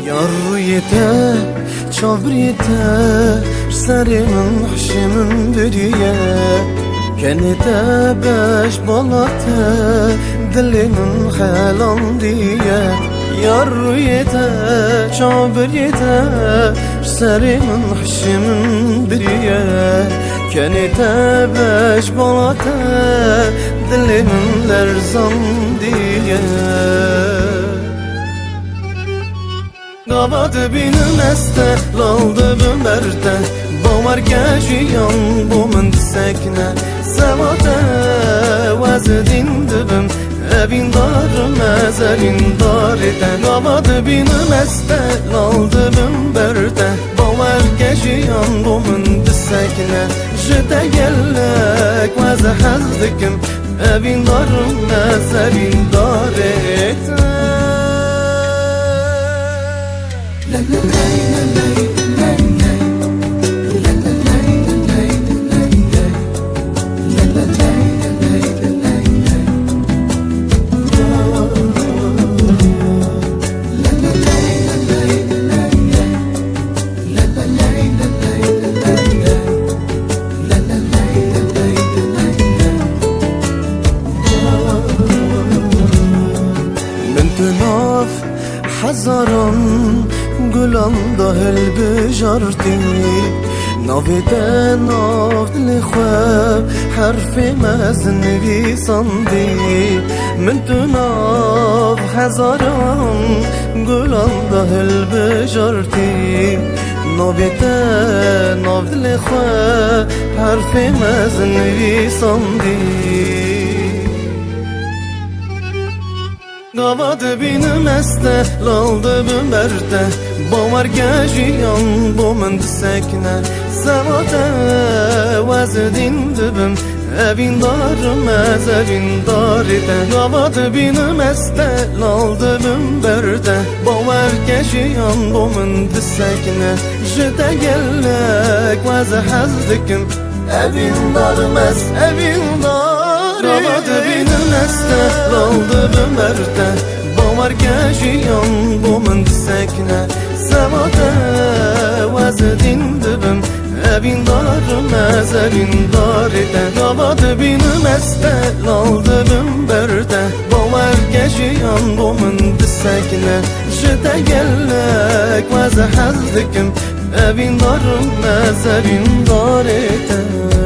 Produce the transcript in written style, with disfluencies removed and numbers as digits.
Yarruyete, çabriyete, serimin hışımın diriye, kenete beş balate, dilimin helan diye. Yarruyete, çabriyete, serimin hışımın diriye, kenete beş balate, dilimin lerzan diye. Gavadı benim este, laldı bu merde, Bamar geçiyan bu mend sekne, Sevate vazedin dibim, Evin darım ezelin daride. Gavadı benim este, laldı bu merde, Bamar geçiyan bu mend sekne, Jete gellek vaze hazdikim, Evin darım ezelin daride. Hazaran gulan dahil bijarti, Navide nav dili khwab harfi mezn visandi. Min tu nav hazaran gulan dahil bijarti, Navide nav dili khwab harfi mezn visandi. Gavadı benim este, laldı bu merde, Bamar geçiyan bu mend sekne, Sevate vazedin dibim, Evin darım ezevin daride. Gavadı benim este, laldı bu merde, Bamar geçiyan bu mend sekne, Jete gellek vaze hazdikim, Evin darım ez, evin daride. Gavadı benim este, laldı bu merde, Bamar geçiyan bu mend sekne, Sevate vazedin dibim, Evin darım ezelin daride. Gavadı benim este, laldı bu merde, Bamar geçiyan bu mend sekne, Jete gellek vaze hazdikim, Evin darım ezelin daride.